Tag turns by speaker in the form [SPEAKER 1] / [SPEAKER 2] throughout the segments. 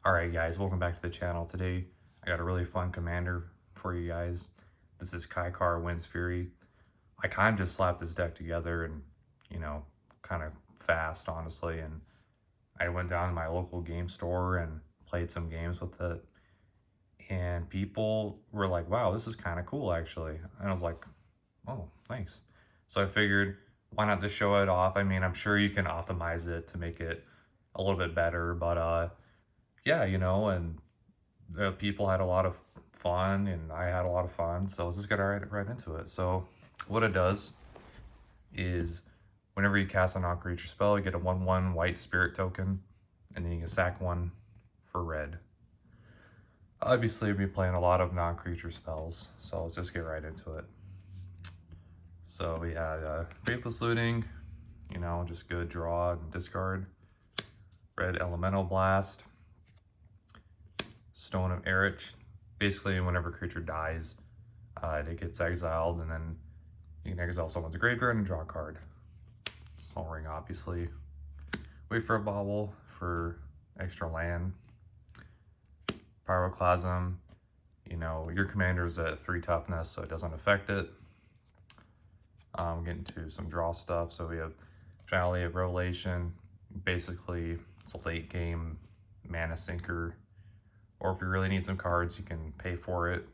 [SPEAKER 1] Alright guys, welcome back to the channel. Today I got a really fun commander for you guys. This is Kykar Wind's Fury. I kind of just slapped this deck together and, kind of fast, honestly, and I went down to my local game store and played some games with it. And people were like, wow, this is kind of cool actually. And I was like, oh, thanks. So I figured, why not just show it off? I mean, I'm sure you can optimize it to make it a little bit better, but yeah, and people had a lot of fun and I had a lot of fun. So let's just get right into it. So what it does is whenever you cast a non-creature spell, you get a 1/1 white spirit token, and then you can sack one for red. Obviously, we'll be playing a lot of non-creature spells, so let's just get right into it. So we had Faithless Looting, just good draw and discard. Red Elemental Blast. Stone of Erich. Basically, whenever a creature dies, it gets exiled, and then you can exile someone's graveyard and draw a card. Soul Ring, obviously. Wait for a bauble for extra land. Pyroclasm. Your commander's at 3 toughness, so it doesn't affect it. Getting to some draw stuff. So we have Valley of Revelation. Basically, it's a late game mana sinker. Or if you really need some cards, you can pay for it,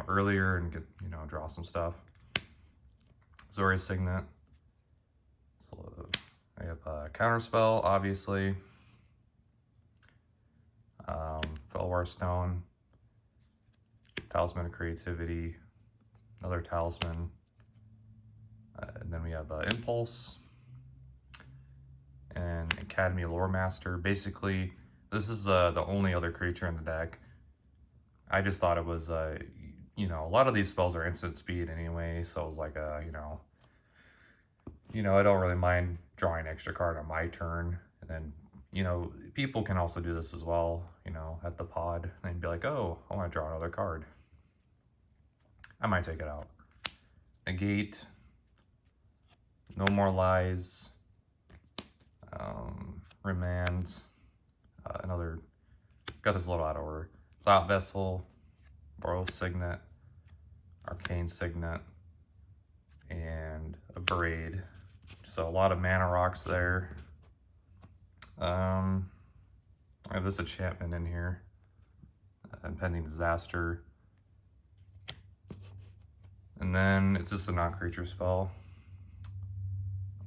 [SPEAKER 1] earlier and get, draw some stuff. Zori's Signet. So we have Counterspell, obviously. Felwar Stone. Talisman of Creativity. Another Talisman. And then we have Impulse. And Academy Lore Master. Basically, this is the only other creature in the deck. I just thought it was, a lot of these spells are instant speed anyway, so it was like, I don't really mind drawing an extra card on my turn. And then, people can also do this as well, at the pod. And be like, oh, I want to draw another card. I might take it out. Negate. No More Lies. Remand. Another, got this a little out of order. Cloud Vessel, Boros Signet, Arcane Signet, and a Braid. So a lot of mana rocks there. I have this enchantment in here. Impending Disaster. And then it's just a non-creature spell.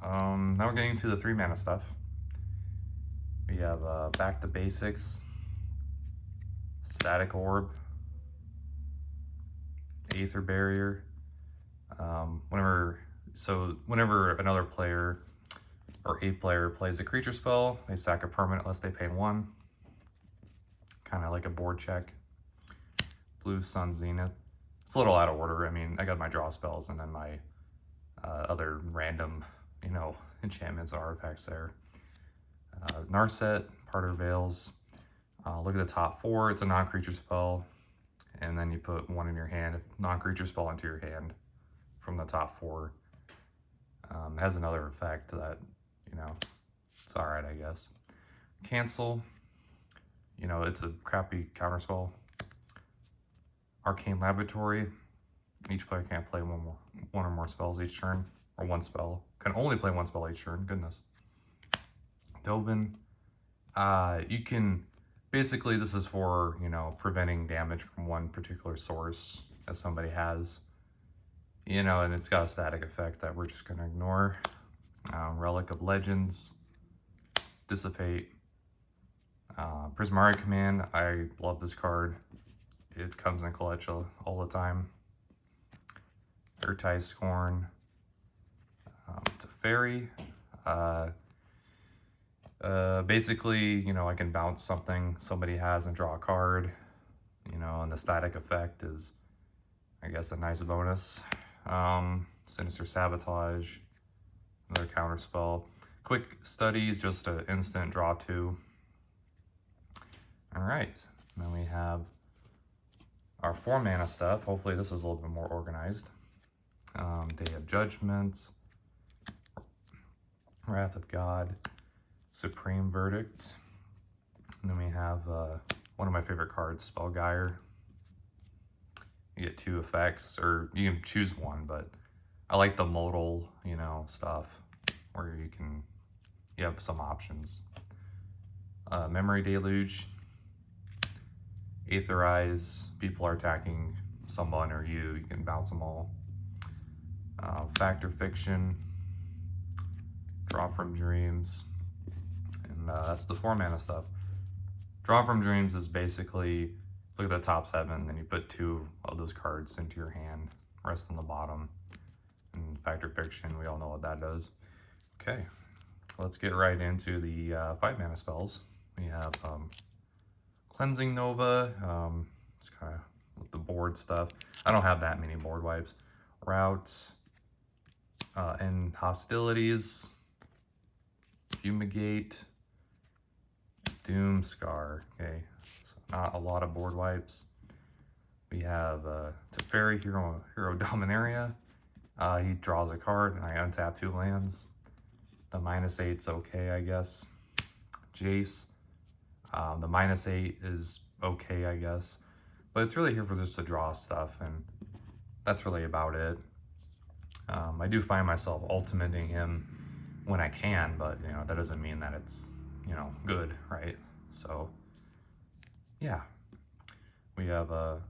[SPEAKER 1] Now we're getting to the 3 mana stuff. We have Back to Basics, Static Orb, Aether Barrier. Whenever another player or a player plays a creature spell, they sack a permanent unless they pay 1. Kind of like a board check. Blue Sun Zenith. It's a little out of order. I mean, I got my draw spells and then my other random, enchantments and artifacts there. Narset, Parter Veils. Look at the top 4. It's a non-creature spell. And then you put 1 in your hand, non-creature spell into your hand from the top 4. It has another effect that, it's alright, I guess. Cancel. It's a crappy counterspell. Arcane Laboratory. Each player can't play one or more spells each turn. Or 1 spell. Can only play 1 spell each turn. Goodness. Dovin. You can, basically this is for, preventing damage from one particular source that somebody has, and it's got a static effect that we're just going to ignore. Relic of Legends. Dissipate. Prismari Command. I love this card. It comes in clutch all the time. Urtai Scorn. It's a fairy. Basically, I can bounce something somebody has and draw a card, and the static effect is, I guess, a nice bonus. Sinister Sabotage, another counter spell. Quick Study is just an instant draw 2. All right, and then we have our 4 mana stuff. Hopefully this is a little bit more organized. Day of Judgment, Wrath of God, Supreme Verdict. And then we have one of my favorite cards, Spellguire. You get 2 effects, or you can choose one, but I like the modal, you know, stuff where you have some options. Memory Deluge, Aetherize, people are attacking someone or you can bounce them all. Factor Fiction, Draw from Dreams, and that's the 4 mana stuff. Draw from Dreams is basically, look at the top 7, then you put 2 of those cards into your hand, rest on the bottom. And Factor Fiction, we all know what that does. Okay, let's get right into the 5 mana spells. We have Cleansing Nova, it's kind of with the board stuff. I don't have that many board wipes. Route, and Hostilities, Fumigate, Doomscar. Okay, so not a lot of board wipes. We have Teferi, Hero Dominaria. He draws a card and I untap 2 lands. The -8's okay, I guess. Jace. The -8 is okay, I guess. But it's really here for just to draw stuff, and that's really about it. I do find myself ultimating him when I can, but you know, that doesn't mean that it's, you know, good, right? So yeah, we have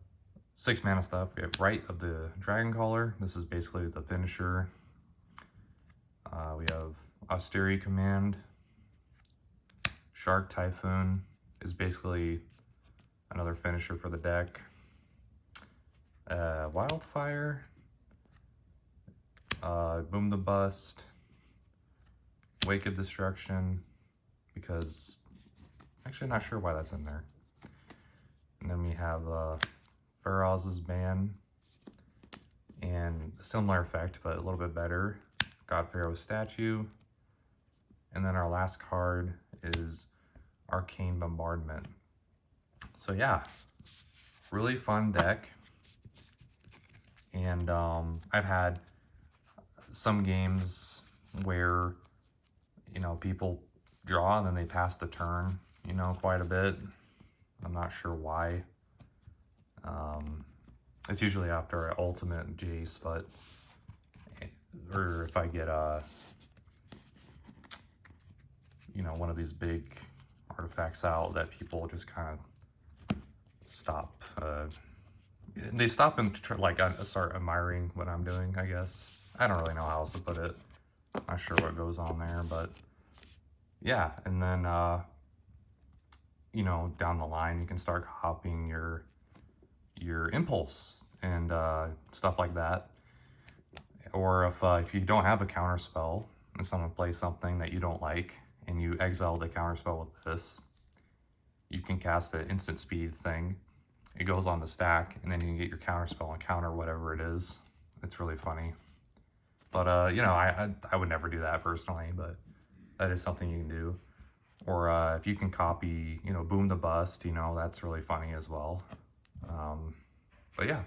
[SPEAKER 1] 6 mana stuff. We have Rite of the Dragoncaller. This is basically the finisher. We have Austerity Command. Shark Typhoon is basically another finisher for the deck. Wildfire. Boom the Bust. Wake of Destruction, because actually not sure why that's in there. And then we have Faraz's Ban, and a similar effect, but a little bit better. God Pharaoh's Statue. And then our last card is Arcane Bombardment. So yeah, really fun deck. And I've had some games where, you know, people draw and then they pass the turn, you know, quite a bit. I'm not sure why. It's usually after Ultimate Jace, but, or if I get you know, one of these big artifacts out, that people just kind of stop. They stop and like start admiring what I'm doing, I guess. I don't really know how else to put it. Not sure what goes on there, but yeah. And then, you know, down the line, you can start copying your impulse and stuff like that. Or if you don't have a counter spell and someone plays something that you don't like and you exile the counter spell with this, you can cast the instant speed thing. It goes on the stack, and then you can get your counter spell and counter whatever it is. It's really funny. But you know, I would never do that personally, but that is something you can do. Or if you can copy, you know, Boom the Bust, you know, that's really funny as well. But yeah.